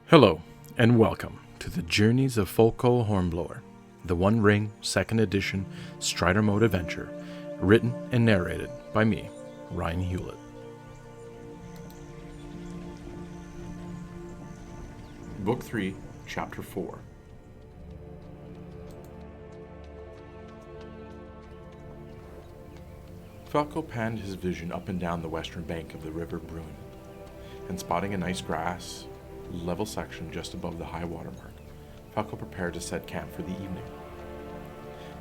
Hello, and welcome to the Journeys of Folco Hornblower, the One Ring 2nd Edition Strider Mode adventure, written and narrated by me, Ryan Hewlett. Book 3, Chapter 4. Folco panned his vision up and down the western bank of the River Bruinen, and spotting a nice grass level section just above the high water mark, Folco prepared to set camp for the evening.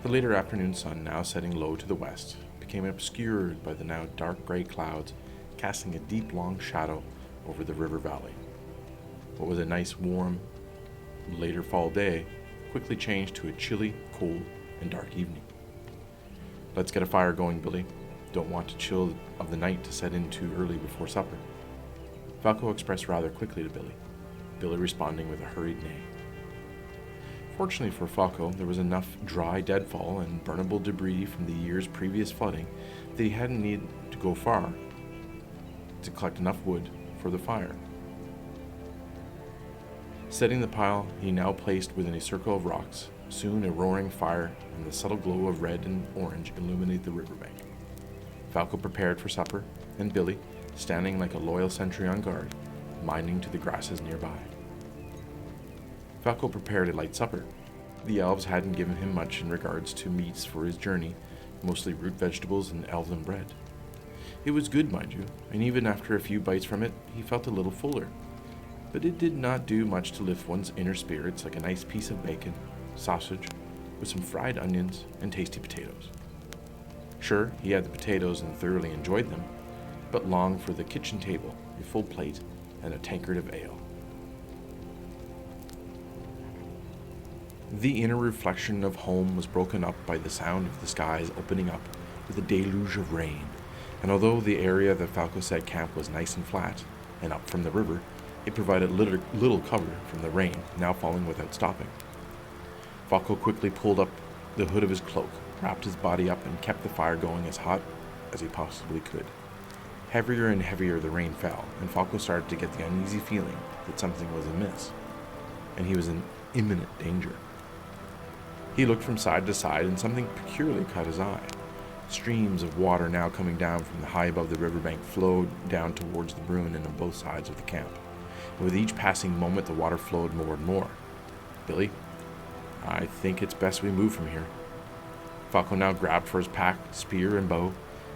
The later afternoon sun, now setting low to the west, became obscured by the now dark gray clouds, casting a deep long shadow over the river valley. What was a nice warm later fall day quickly changed to a chilly, cold, and dark evening. "Let's get a fire going, Billy. Don't want the chill of the night to set in too early before supper," Folco expressed rather quickly to Billy responding with a hurried neigh. Fortunately for Folco, there was enough dry deadfall and burnable debris from the year's previous flooding that he hadn't needed to go far to collect enough wood for the fire. Setting the pile he now placed within a circle of rocks, soon a roaring fire and the subtle glow of red and orange illuminated the riverbank. Folco prepared for supper, and Billy, standing like a loyal sentry on guard, minding to the grasses nearby. Folco prepared a light supper. The elves hadn't given him much in regards to meats for his journey, mostly root vegetables and elven bread. It was good, mind you, and even after a few bites from it, he felt a little fuller. But it did not do much to lift one's inner spirits like a nice piece of bacon, sausage, with some fried onions and tasty potatoes. Sure, he had the potatoes and thoroughly enjoyed them, but longed for the kitchen table, a full plate, and a tankard of ale. The inner reflection of home was broken up by the sound of the skies opening up with a deluge of rain, and although the area that Folco set camp was nice and flat, and up from the river, it provided little cover from the rain, now falling without stopping. Folco quickly pulled up the hood of his cloak, wrapped his body up, and kept the fire going as hot as he possibly could. Heavier and heavier the rain fell, and Folco started to get the uneasy feeling that something was amiss, and he was in imminent danger. He looked from side to side, and something peculiarly caught his eye. Streams of water now coming down from the high above the riverbank flowed down towards the Bruinen on both sides of the camp, and with each passing moment the water flowed more and more. "Billy, I think it's best we move from here." Folco now grabbed for his pack, spear, and bow,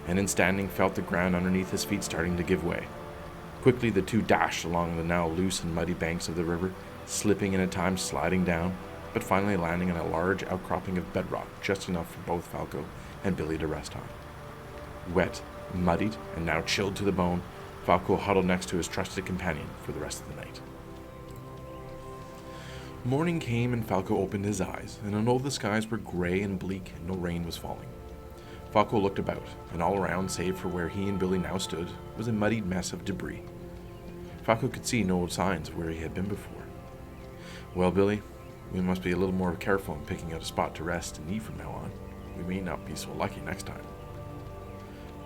and in standing felt the ground underneath his feet starting to give way. Quickly the two dashed along the now loose and muddy banks of the river, slipping and at times sliding down, but finally landing on a large outcropping of bedrock just enough for both Folco and Billy to rest on. Wet, muddied, and now chilled to the bone, Folco huddled next to his trusted companion for the rest of the night. Morning came and Folco opened his eyes, and although the skies were gray and bleak, no rain was falling. Folco looked about, and all around, save for where he and Billy now stood, was a muddied mess of debris. Folco could see no signs of where he had been before. "Well, Billy, we must be a little more careful in picking out a spot to rest and eat from now on. We may not be so lucky next time."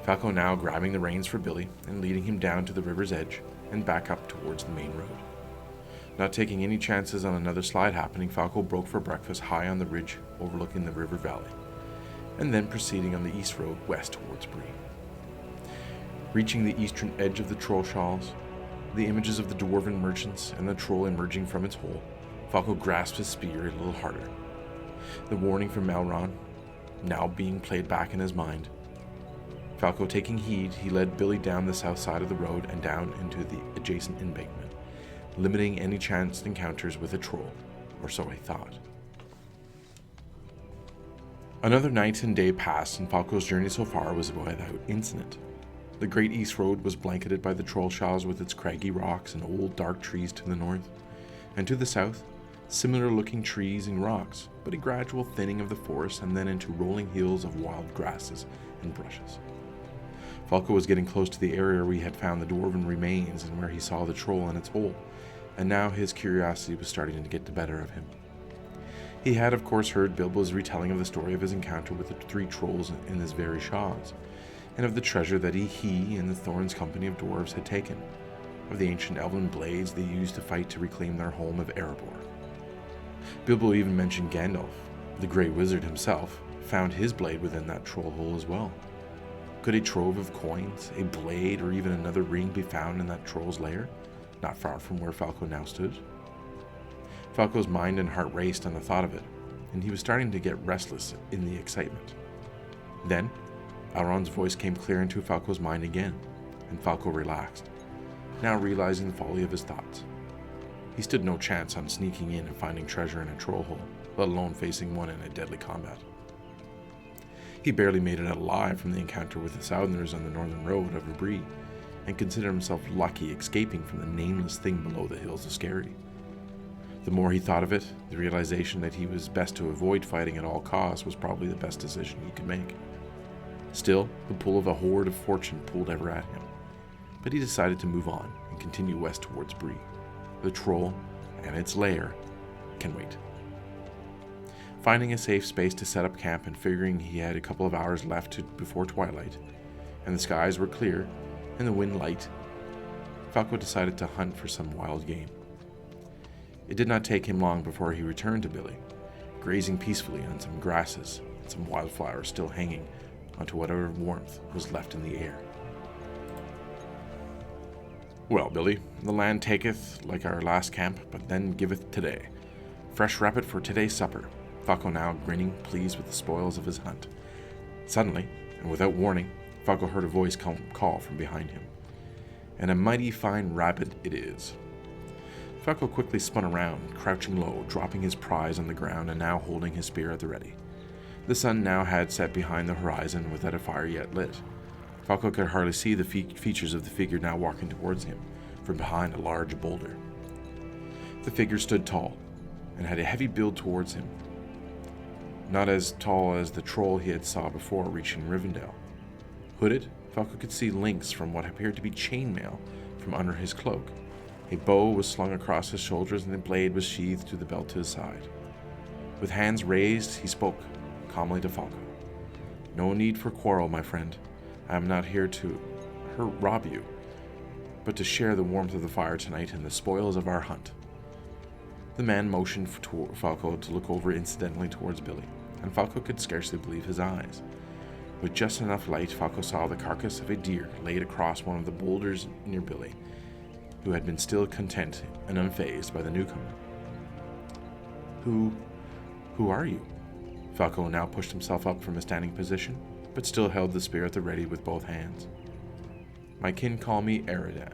Folco now grabbing the reins for Billy and leading him down to the river's edge and back up towards the main road. Not taking any chances on another slide happening, Folco broke for breakfast high on the ridge overlooking the river valley, and then proceeding on the east road west towards Bree. Reaching the eastern edge of the Trollshaws, the images of the dwarven merchants and the troll emerging from its hole, Folco grasped his spear a little harder. The warning from Melron now being played back in his mind. Folco taking heed, he led Billy down the south side of the road and down into the adjacent embankment, limiting any chance encounters with a troll, or so he thought. Another night and day passed, and Folco's journey so far was without incident. The great east road was blanketed by the Trollshaws with its craggy rocks and old dark trees to the north, and to the south, similar looking trees and rocks, but a gradual thinning of the forest and then into rolling hills of wild grasses and brushes. Folco was getting close to the area where he had found the dwarven remains and where he saw the troll in its hole, and now his curiosity was starting to get the better of him. He had, of course, heard Bilbo's retelling of the story of his encounter with the three trolls in this very Shaws, and of the treasure that he and the Thorn's company of dwarves had taken. of the ancient elven blades they used to fight to reclaim their home of Erebor. Bilbo even mentioned Gandalf, the Grey Wizard himself, found his blade within that troll hole as well. Could a trove of coins, a blade, or even another ring be found in that troll's lair, not far from where Folco now stood? Falco's mind and heart raced on the thought of it, and he was starting to get restless in the excitement. Then, Elrond's voice came clear into Falco's mind again, and Folco relaxed, now realizing the folly of his thoughts. He stood no chance on sneaking in and finding treasure in a troll hole, let alone facing one in a deadly combat. He barely made it out alive from the encounter with the Southerners on the northern road over Bree, and considered himself lucky escaping from the nameless thing below the hills of Skerry. The more he thought of it, the realization that he was best to avoid fighting at all costs was probably the best decision he could make. Still, the pull of a horde of fortune pulled ever at him, but he decided to move on and continue west towards Bree. The troll and its lair can wait. Finding a safe space to set up camp and figuring he had a couple of hours left before twilight, and the skies were clear and the wind light, Folco decided to hunt for some wild game. It did not take him long before he returned to Billy, grazing peacefully on some grasses and some wildflowers still hanging onto whatever warmth was left in the air. "Well, Billy, the land taketh like our last camp, but then giveth today. Fresh rabbit for today's supper," Folco now grinning, pleased with the spoils of his hunt. Suddenly, and without warning, Folco heard a voice call from behind him. "And a mighty fine rabbit it is." Folco quickly spun around, crouching low, dropping his prize on the ground and now holding his spear at the ready. The sun now had set behind the horizon without a fire yet lit. Folco could hardly see the features of the figure now walking towards him from behind a large boulder. The figure stood tall and had a heavy build towards him, not as tall as the troll he had saw before reaching Rivendell. Hooded, Folco could see links from what appeared to be chainmail from under his cloak. A bow was slung across his shoulders and the blade was sheathed to the belt to his side. With hands raised, he spoke calmly to Folco. "No need for quarrel, my friend. I am not here to rob you, but to share the warmth of the fire tonight and the spoils of our hunt." The man motioned for Folco to look over incidentally towards Billy, and Folco could scarcely believe his eyes. With just enough light, Folco saw the carcass of a deer laid across one of the boulders near Billy, who had been still content and unfazed by the newcomer. Who are you?" Folco now pushed himself up from a standing position, but still held the spear at the ready with both hands. "My kin call me Eridan,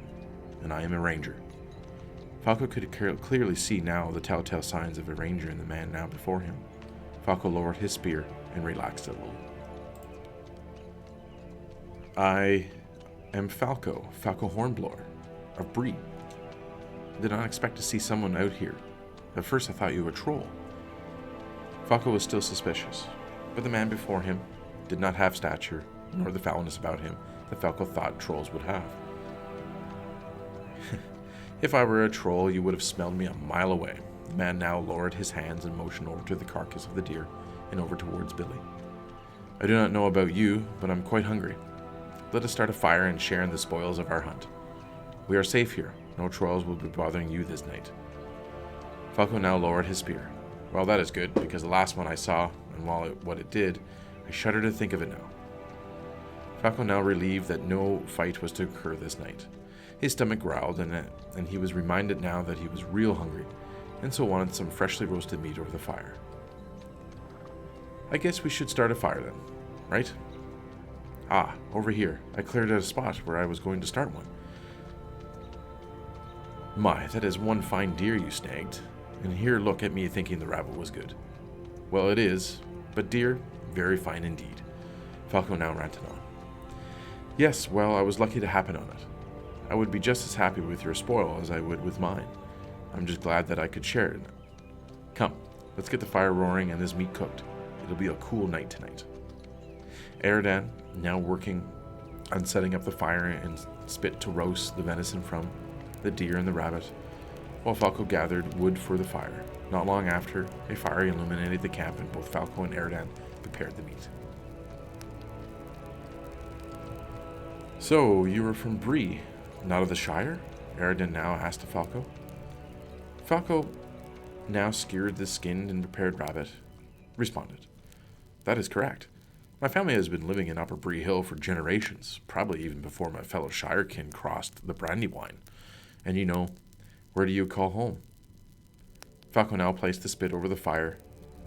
and I am a ranger." Folco could clearly see now the telltale signs of a ranger in the man now before him. Folco lowered his spear and relaxed it a little. "I am Folco Hornblower of Bree. Did not expect to see someone out here. At first I thought you were a troll." Folco was still suspicious, but the man before him did not have stature, nor the foulness about him that Folco thought trolls would have. "If I were a troll, you would have smelled me a mile away." The man now lowered his hands and motioned over to the carcass of the deer and over towards Billy. "I do not know about you, but I'm quite hungry. Let us start a fire and share in the spoils of our hunt. We are safe here. No trolls will be bothering you this night." Folco now lowered his spear. "Well, that is good, because the last one I saw, and what it did, I shudder to think of it now." Folco now relieved that no fight was to occur this night. His stomach growled, and he was reminded now that he was real hungry, and so wanted some freshly roasted meat over the fire. "I guess we should start a fire then, right? Ah, over here. I cleared out a spot where I was going to start one. My, that is one fine deer you snagged. And here look at me thinking the rabbit was good. Well, it is, but deer, very fine indeed." Folco now ranted on. "Yes, well, I was lucky to happen on it. I would be just as happy with your spoil as I would with mine. I'm just glad that I could share it. Come, let's get the fire roaring and this meat cooked. It'll be a cool night tonight." Eridan, now working on setting up the fire and spit to roast the venison from the deer and the rabbit, while Folco gathered wood for the fire. Not long after, a fire illuminated the camp and both Folco and Eridan prepared the meat. "So, you were from Bree, not of the Shire?" Arodan now asked of Folco. Folco, now skewered the skinned and prepared rabbit, responded, "That is correct. My family has been living in Upper Bree Hill for generations, probably even before my fellow Shirekin crossed the Brandywine. And you know, where do you call home?" Falco now placed the spit over the fire,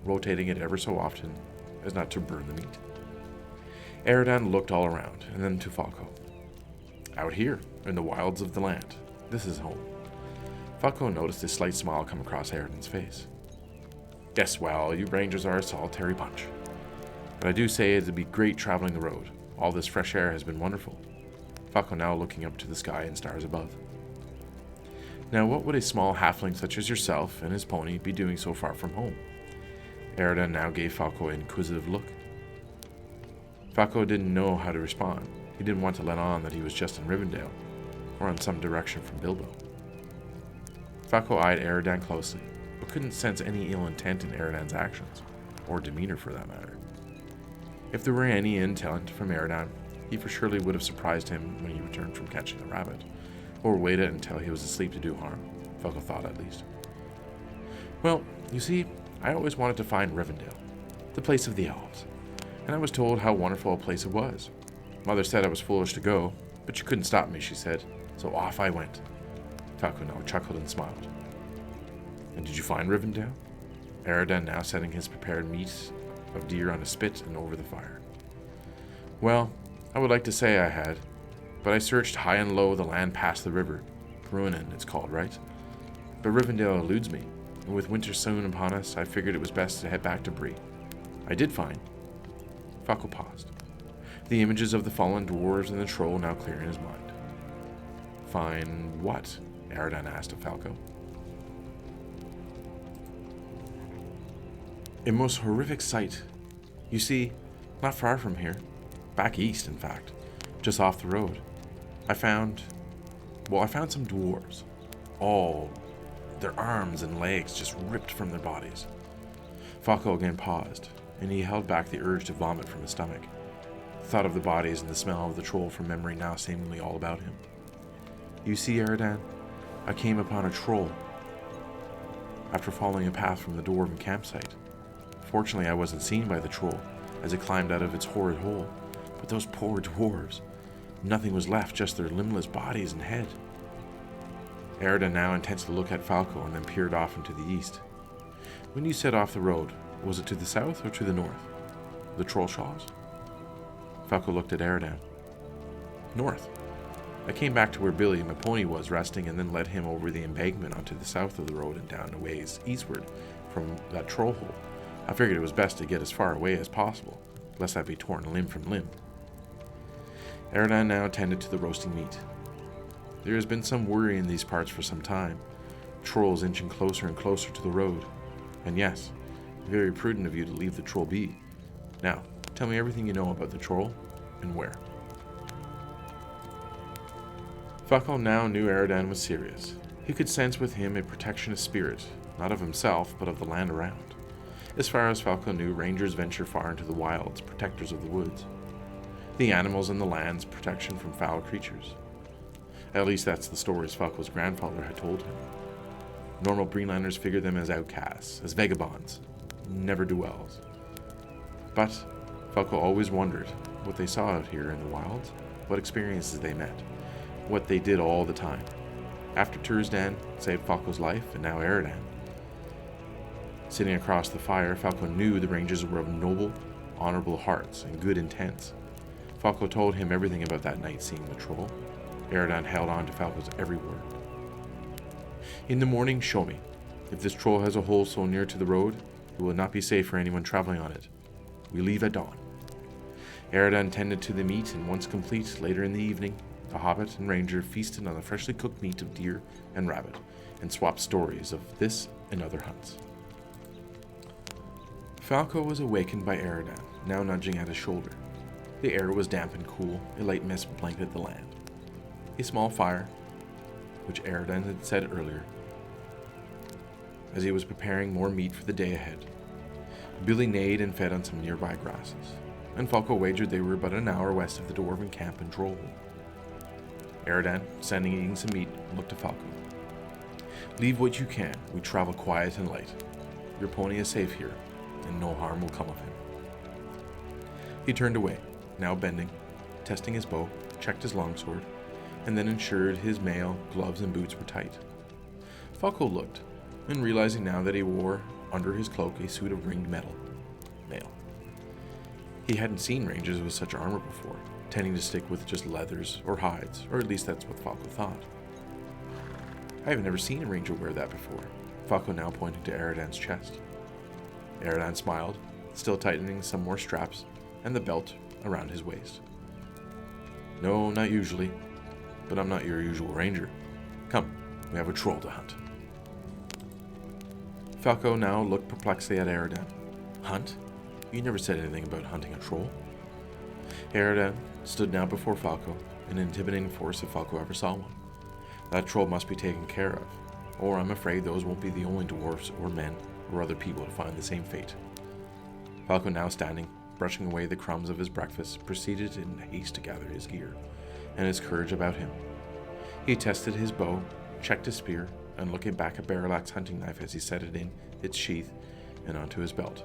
rotating it ever so often as not to burn the meat. Arodan looked all around, and then to Falco. "Out here, in the wilds of the land, this is home." Falco noticed a slight smile come across Arodan's face. "Yes, well, you rangers are a solitary bunch. But I do say it'd be great traveling the road. All this fresh air has been wonderful." Falco now looking up to the sky and stars above. "Now what would a small halfling such as yourself and his pony be doing so far from home?" Arodan now gave Falco an inquisitive look. Falco didn't know how to respond. He didn't want to let on that he was just in Rivendell, or in some direction from Bilbo. Falco eyed Arodan closely, but couldn't sense any ill intent in Arodan's actions, or demeanor for that matter. If there were any intent from Arodan, he for surely would have surprised him when he returned from catching the rabbit, or waited until he was asleep to do harm, Falco thought at least. "Well, you see, I always wanted to find Rivendell, the place of the elves, and I was told how wonderful a place it was. Mother said I was foolish to go, but she couldn't stop me, she said, so off I went." Falco now chuckled and smiled. "And did you find Rivendell?" Arodan now setting his prepared meat of deer on a spit and over the fire. "Well, I would like to say I had, but I searched high and low the land past the river. Bruinen, it's called, right? But Rivendell eludes me, and with winter soon upon us, I figured it was best to head back to Bree. I did find." Falco paused, the images of the fallen dwarves and the troll now clear in his mind. "Find what?" Arodan asked of Falco. "A most horrific sight. You see, not far from here, back east in fact, just off the road, I found some dwarves, all their arms and legs just ripped from their bodies." Falco again paused, and he held back the urge to vomit from his stomach. The thought of the bodies and the smell of the troll from memory now seemingly all about him. "You see, Arodan, I came upon a troll after following a path from the dwarven campsite. Fortunately, I wasn't seen by the troll as it climbed out of its horrid hole, but those poor dwarves, nothing was left, just their limbless bodies and head." Arodan now intensely looked at Falco and then peered off into the east. "When you set off the road, was it to the south or to the north? The Trollshaws?" Falco looked at Arodan. "North. I came back to where Billy, my pony, was resting and then led him over the embankment onto the south of the road and down a ways eastward from that troll hole. I figured it was best to get as far away as possible, lest I be torn limb from limb." Arodan now tended to the roasting meat. "There has been some worry in these parts for some time. Trolls inching closer and closer to the road. And yes, very prudent of you to leave the troll be. Now, tell me everything you know about the troll and where." Falco now knew Arodan was serious. He could sense with him a protectionist spirit, not of himself, but of the land around. As far as Falco knew, rangers venture far into the wilds, protectors of the woods. The animals and the land's protection from foul creatures. At least that's the stories Falco's grandfather had told him. Normal Breenlanders figure them as outcasts, as vagabonds, never-do-wells. But Falco always wondered what they saw out here in the wilds, what experiences they met, what they did all the time. After Tursdan saved Falco's life, and now Arodan. Sitting across the fire, Falco knew the rangers were of noble, honorable hearts and good intents. Folco told him everything about that night seeing the troll. Arodan held on to Falco's every word. "In the morning, show me. If this troll has a hole so near to the road, it will not be safe for anyone traveling on it. We leave at dawn." Arodan tended to the meat, and once complete, later in the evening, the hobbit and ranger feasted on the freshly cooked meat of deer and rabbit, and swapped stories of this and other hunts. Falco was awakened by Arodan, now nudging at his shoulder. The air was damp and cool, a light mist blanketed the land. A small fire, which Arodan had said earlier, as he was preparing more meat for the day ahead. Billy neighed and fed on some nearby grasses, and Folco wagered they were about an hour west of the dwarven camp in Trollhole. Eridan, standing eating some meat, looked to Folco. "Leave what you can. We travel quiet and light. Your pony is safe here, and no harm will come of him." He turned away, now bending, testing his bow, checked his longsword, and then ensured his mail, gloves, and boots were tight. Folco looked, and realizing now that he wore under his cloak a suit of ringed mail. He hadn't seen rangers with such armor before, tending to stick with just leathers or hides, or at least that's what Folco thought. "I have never seen a ranger wear that before," Folco now pointed to Eridan's chest. Eridan smiled, still tightening some more straps and the belt around his waist. "No, not usually, but I'm not your usual ranger. Come, we have a troll to hunt." Folco now looked perplexedly at Eridan. "Hunt? You never said anything about hunting a troll." Eridan stood now before Folco, an intimidating force if Folco ever saw one. "That troll must be taken care of, or I'm afraid those won't be the only dwarves or men or other people to find the same fate." Folco, now standing, brushing away the crumbs of his breakfast, proceeded in haste to gather his gear and his courage about him. He tested his bow, checked his spear, and looking back at Barrelak's hunting knife as he set it in its sheath and onto his belt.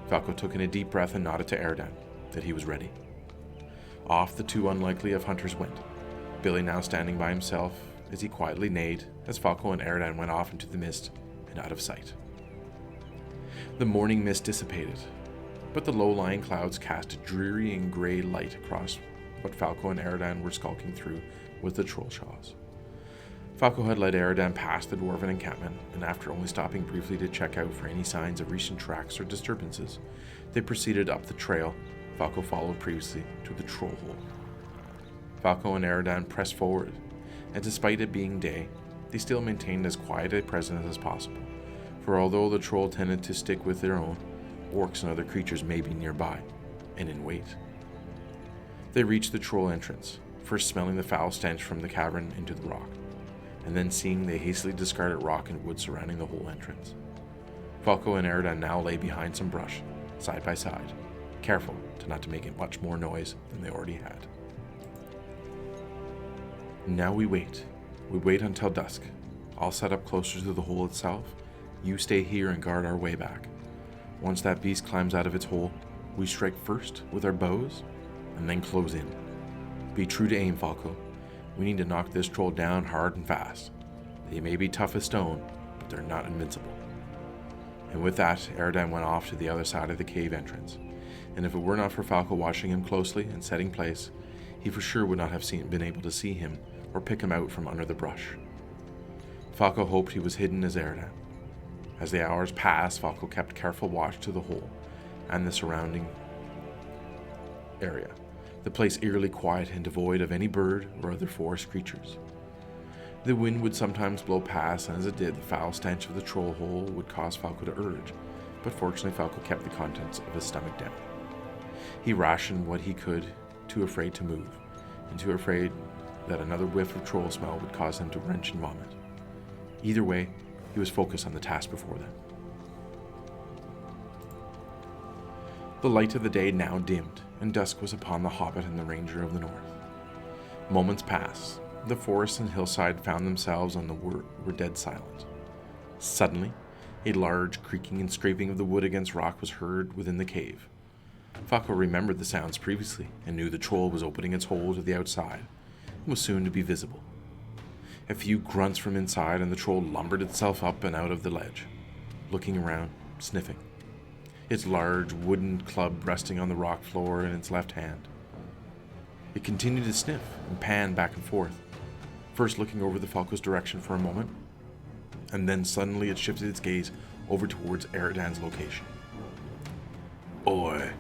Folco took in a deep breath and nodded to Eridan that he was ready. Off the two unlikely of hunters went, Billy now standing by himself as he quietly neighed as Folco and Eridan went off into the mist and out of sight. The morning mist dissipated, but the low-lying clouds cast a dreary and grey light across what Folco and Eridan were skulking through with the Trollshaws. Folco had led Eridan past the dwarven encampment, and after only stopping briefly to check out for any signs of recent tracks or disturbances, they proceeded up the trail Folco followed previously to the troll hole. Folco and Eridan pressed forward, and despite it being day, they still maintained as quiet a presence as possible, for although the troll tended to stick with their own, orcs and other creatures may be nearby, and in wait. They reached the troll entrance, first smelling the foul stench from the cavern into the rock, and then seeing the hastily discarded rock and wood surrounding the whole entrance. Folco and Eridan now lay behind some brush, side by side, careful not to make it much more noise than they already had. "Now we wait. We wait until dusk. I'll set up closer to the hole itself. You stay here and guard our way back. Once that beast climbs out of its hole, we strike first with our bows, and then close in. Be true to aim, Folco. We need to knock this troll down hard and fast. They may be tough as stone, but they're not invincible." And with that, Eridan went off to the other side of the cave entrance, and if it were not for Folco watching him closely and setting place, he for sure would not have been able to see him or pick him out from under the brush. Folco hoped he was hidden as Eridan. As the hours passed, Folco kept careful watch to the hole and the surrounding area, the place eerily quiet and devoid of any bird or other forest creatures. The wind would sometimes blow past, and as it did, the foul stench of the troll hole would cause Folco to urge, but fortunately Folco kept the contents of his stomach down. He rationed what he could, too afraid to move, and too afraid that another whiff of troll smell would cause him to wrench and vomit. Either way, he was focused on the task before them. The light of the day now dimmed, and dusk was upon the hobbit and the ranger of the north. Moments passed. The forest and hillside found themselves on the were dead silent. Suddenly, a large creaking and scraping of the wood against rock was heard within the cave. Folco remembered the sounds previously, and knew the troll was opening its hole to the outside, and was soon to be visible. A few grunts from inside, and the troll lumbered itself up and out of the ledge, looking around, sniffing, its large wooden club resting on the rock floor in its left hand. It continued to sniff and pan back and forth, first looking over the Folco's direction for a moment, and then suddenly it shifted its gaze over towards Eridan's location. "Oi,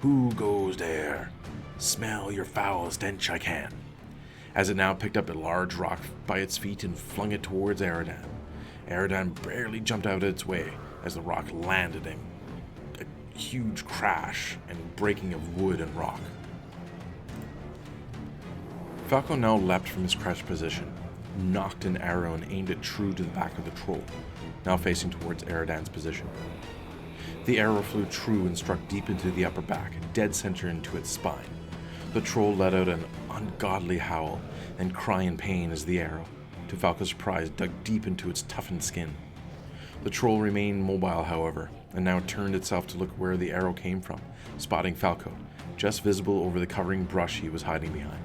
who goes there? Smell your foul stench I can." As it now picked up a large rock by its feet and flung it towards Eridan. Eridan barely jumped out of its way as the rock landed in a huge crash and breaking of wood and rock. Folco now leapt from his crouched position, knocked an arrow and aimed it true to the back of the troll, now facing towards Eridan's position. The arrow flew true and struck deep into the upper back, dead center into its spine. The troll let out an ungodly howl and cry in pain as the arrow, to Falco's surprise, dug deep into its toughened skin. The troll remained mobile, however, and now turned itself to look where the arrow came from, spotting Falco, just visible over the covering brush he was hiding behind.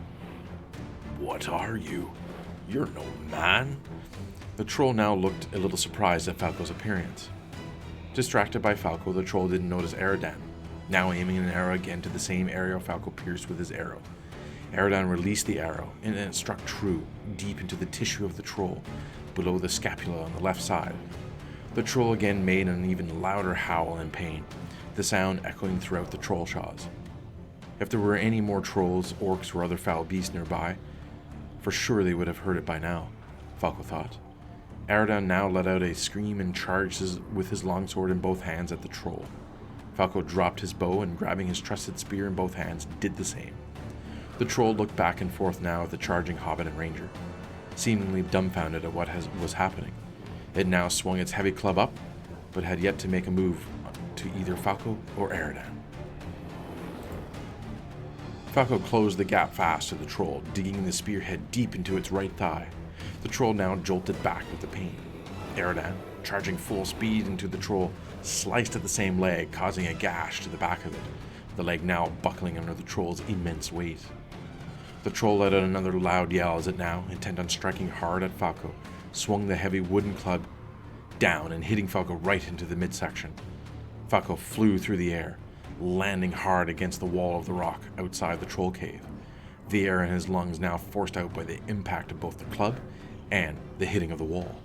"What are you? You're no man." The troll now looked a little surprised at Falco's appearance. Distracted by Falco, the troll didn't notice Eridan, now aiming an arrow again to the same area Falco pierced with his arrow. Eridan released the arrow, and it struck true, deep into the tissue of the troll, below the scapula on the left side. The troll again made an even louder howl in pain, the sound echoing throughout the Trollshaws. If there were any more trolls, orcs, or other foul beasts nearby, for sure they would have heard it by now, Falco thought. Eridan now let out a scream and charged with his longsword in both hands at the troll. Falco dropped his bow and, grabbing his trusted spear in both hands, did the same. The troll looked back and forth now at the charging hobbit and ranger, seemingly dumbfounded at what was happening. It now swung its heavy club up, but had yet to make a move to either Falco or Eridan. Falco closed the gap fast to the troll, digging the spearhead deep into its right thigh. The troll now jolted back with the pain. Eridan, charging full speed into the troll, sliced at the same leg, causing a gash to the back of it, the leg now buckling under the troll's immense weight. The troll let out another loud yell as it now, intent on striking hard at Falco, swung the heavy wooden club down and hitting Falco right into the midsection. Falco flew through the air, landing hard against the wall of the rock outside the troll cave, the air in his lungs now forced out by the impact of both the club and the hitting of the wall.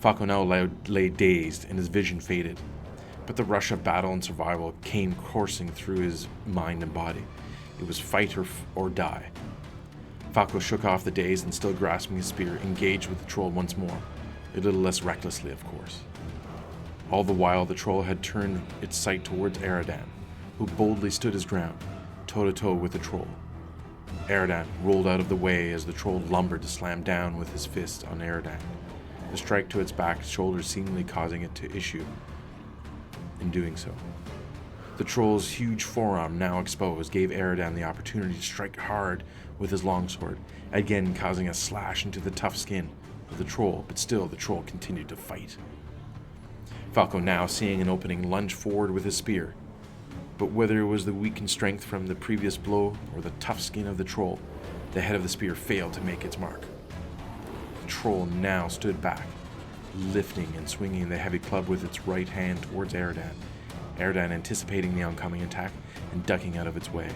Falco now lay dazed and his vision faded, but the rush of battle and survival came coursing through his mind and body. It was fight or die. Falco shook off the daze and, still grasping his spear, engaged with the troll once more, a little less recklessly, of course. All the while, the troll had turned its sight towards Eridan, who boldly stood his ground, toe-to-toe with the troll. Eridan rolled out of the way as the troll lumbered to slam down with his fist on Eridan, the strike to its back shoulder seemingly causing it to issue in doing so. The troll's huge forearm, now exposed, gave Eridan the opportunity to strike hard with his longsword, again causing a slash into the tough skin of the troll, but still the troll continued to fight. Falco, now seeing an opening, lunged forward with his spear, but whether it was the weakened strength from the previous blow or the tough skin of the troll, the head of the spear failed to make its mark. The troll now stood back, lifting and swinging the heavy club with its right hand towards Eridan, anticipating the oncoming attack and ducking out of its way.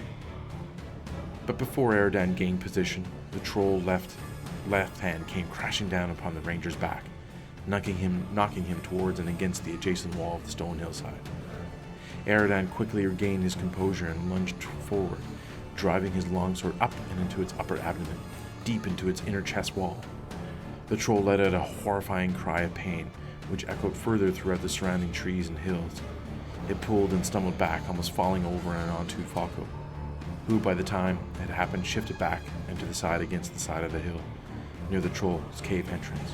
But before Eridan gained position, the troll left hand came crashing down upon the ranger's back, knocking him towards and against the adjacent wall of the stone hillside. Eridan quickly regained his composure and lunged forward, driving his longsword up and into its upper abdomen, deep into its inner chest wall. The troll let out a horrifying cry of pain, which echoed further throughout the surrounding trees and hills. It pulled and stumbled back, almost falling over and onto Folco, who, by the time it happened, shifted back and to the side against the side of the hill, near the troll's cave entrance.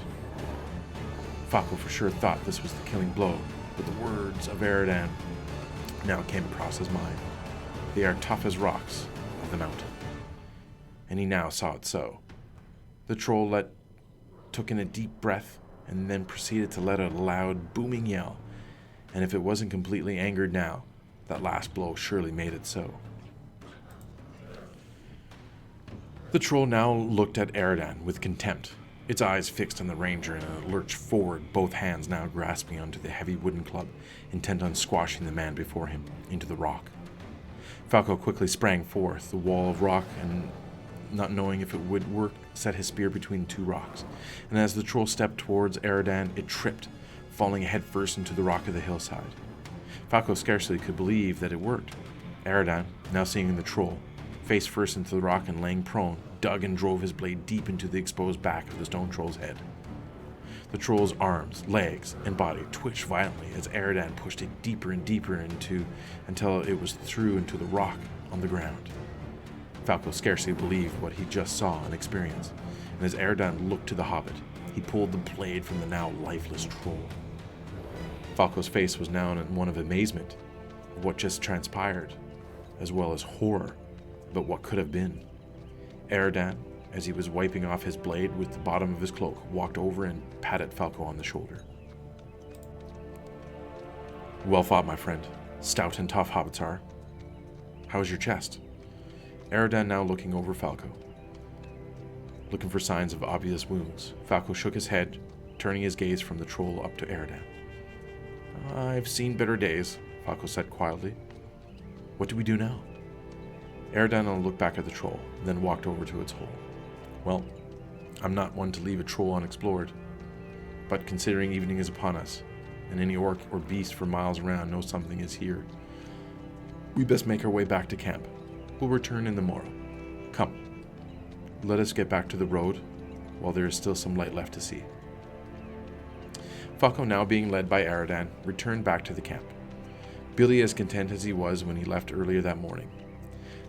Folco for sure thought this was the killing blow, but the words of Eridan now came across his mind. They are tough as rocks of the mountain. And he now saw it so. The troll took in a deep breath and then proceeded to let out a loud, booming yell. And if it wasn't completely angered now, that last blow surely made it so. The troll now looked at Eridan with contempt, its eyes fixed on the ranger, and it lurched forward, both hands now grasping onto the heavy wooden club, intent on squashing the man before him into the rock. Falco quickly sprang forth the wall of rock and, not knowing if it would work, set his spear between two rocks, and as the troll stepped towards Eridan, it tripped, falling headfirst into the rock of the hillside. Falco scarcely could believe that it worked. Eridan, now seeing the troll, face first into the rock and laying prone, dug and drove his blade deep into the exposed back of the stone troll's head. The troll's arms, legs, and body twitched violently as Eridan pushed it deeper and deeper until it was through into the rock on the ground. Falco scarcely believed what he just saw and experienced, and as Eridan looked to the hobbit, he pulled the blade from the now lifeless troll. Falco's face was now one of amazement of what just transpired, as well as horror about what could have been. Eridan, as he was wiping off his blade with the bottom of his cloak, walked over and patted Folco on the shoulder. "Well fought, my friend. Stout and tough hobbits are. How's your chest?" Eridan now looking over Folco, looking for signs of obvious wounds. Folco shook his head, turning his gaze from the troll up to Eridan. "I've seen better days," Folco said quietly. "What do we do now?" Eridan looked back at the troll, then walked over to its hole. "Well, I'm not one to leave a troll unexplored, but considering evening is upon us, and any orc or beast for miles around knows something is here, we best make our way back to camp. We'll return in the morrow. Come, let us get back to the road while there is still some light left to see." Folco, now being led by Eridan, returned back to the camp. Billy as content as he was when he left earlier that morning.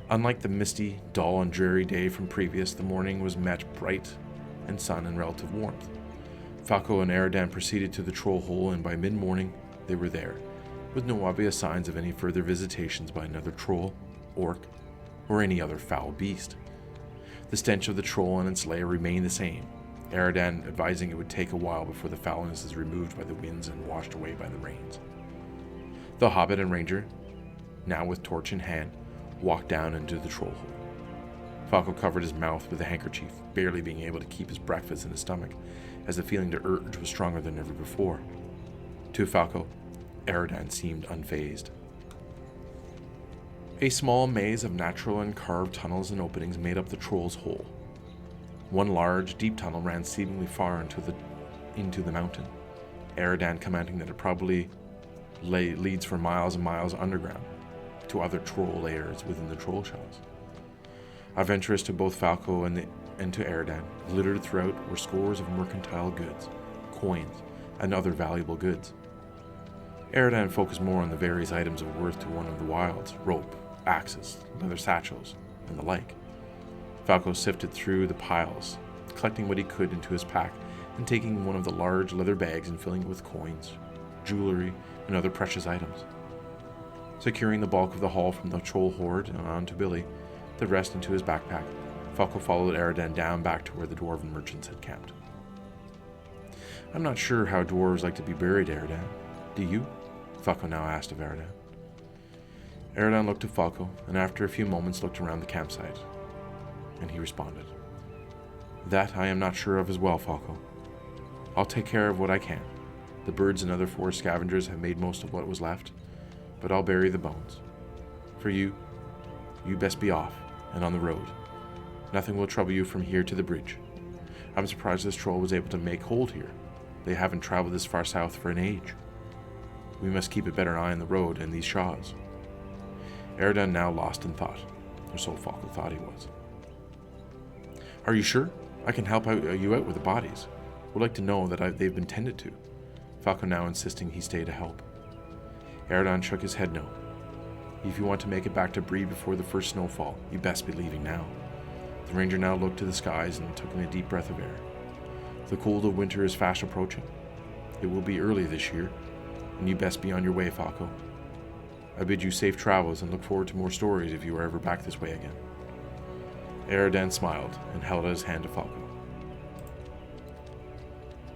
Unlike the misty, dull, and dreary day from previous, the morning was met bright and sun and relative warmth. Folco and Eridan proceeded to the troll hole, and by mid-morning they were there, with no obvious signs of any further visitations by another troll, orc, or any other foul beast. The stench of the troll and its lair remained the same, Eridan advising it would take a while before the foulness is removed by the winds and washed away by the rains. The hobbit and ranger, now with torch in hand, walked down into the troll hole. Folco covered his mouth with a handkerchief, barely being able to keep his breakfast in his stomach, as the feeling to urge was stronger than ever before. To Folco, Eridan seemed unfazed. A small maze of natural and carved tunnels and openings made up the troll's hole. One large, deep tunnel ran seemingly far into the mountain, Eridan commenting that it probably leads for miles and miles underground to other troll lairs within the Trollshaws. Of interest to both Folco and to Eridan, littered throughout were scores of mercantile goods, coins, and other valuable goods. Eridan focused more on the various items of worth to one of the wilds: rope, axes, leather satchels, and the like. Folco sifted through the piles, collecting what he could into his pack, and taking one of the large leather bags and filling it with coins, jewelry, and other precious items. Securing the bulk of the haul from the troll hoard and on to Billy, the rest into his backpack, Folco followed Eridan down back to where the dwarven merchants had camped. "I'm not sure how dwarves like to be buried, Eridan. Do you?" Folco now asked of Eridan. Eridan looked at Folco, and after a few moments looked around the campsite, and he responded, "That I am not sure of as well, Folco. I'll take care of what I can. The birds and other forest scavengers have made most of what was left, but I'll bury the bones. For you best be off and on the road. Nothing will trouble you from here to the bridge. I'm surprised this troll was able to make hold here. They haven't traveled this far south for an age. We must keep a better eye on the road and these shaws." Eridan now lost in thought, or so Folco thought he was. "Are you sure? I can help you out with the bodies. Would like to know that they've been tended to." Folco now insisting he stay to help. Eridan shook his head no. "If you want to make it back to Bree before the first snowfall, you best be leaving now." The ranger now looked to the skies and took in a deep breath of air. "The cold of winter is fast approaching. It will be early this year, and you best be on your way, Folco. I bid you safe travels and look forward to more stories if you are ever back this way again." Eridan smiled and held out his hand to Folco.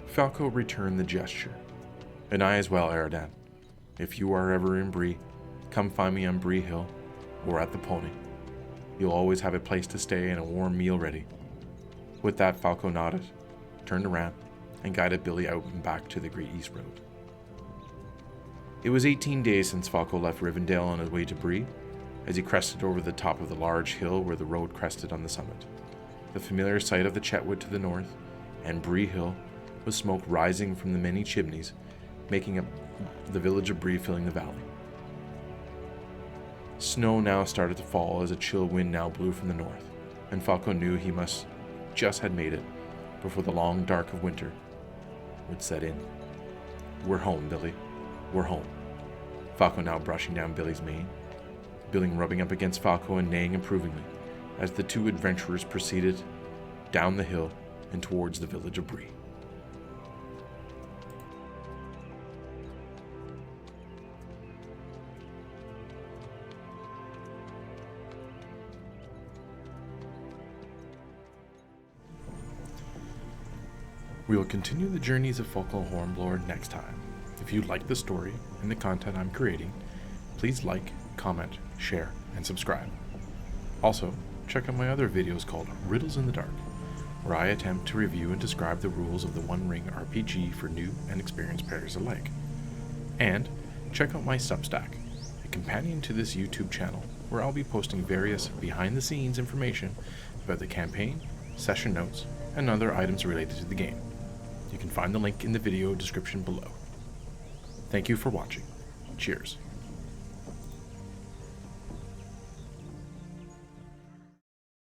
Folco returned the gesture. "And I as well, Eridan. If you are ever in Bree, come find me on Bree Hill or at the Pony. You'll always have a place to stay and a warm meal ready." With that, Folco nodded, turned around, and guided Billy out and back to the Great East Road. It was 18 days since Folco left Rivendell on his way to Bree, as he crested over the top of the large hill where the road crested on the summit. The familiar sight of the Chetwood to the north, and Bree Hill, with smoke rising from the many chimneys, making up the village of Bree, filling the valley. Snow now started to fall as a chill wind now blew from the north, and Folco knew he must just had made it before the long dark of winter would set in. "We're home, Billy. We're home." Folco now brushing down Billy's mane, Billy rubbing up against Folco and neighing approvingly as the two adventurers proceeded down the hill and towards the village of Bree. We will continue the journeys of Folco Hornblower next time. If you like the story and the content I'm creating, please like, comment, share, and subscribe. Also, check out my other videos called Riddles in the Dark, where I attempt to review and describe the rules of the One Ring RPG for new and experienced players alike. And check out my Substack, a companion to this YouTube channel, where I'll be posting various behind-the-scenes information about the campaign, session notes, and other items related to the game. You can find the link in the video description below. Thank you for watching. Cheers.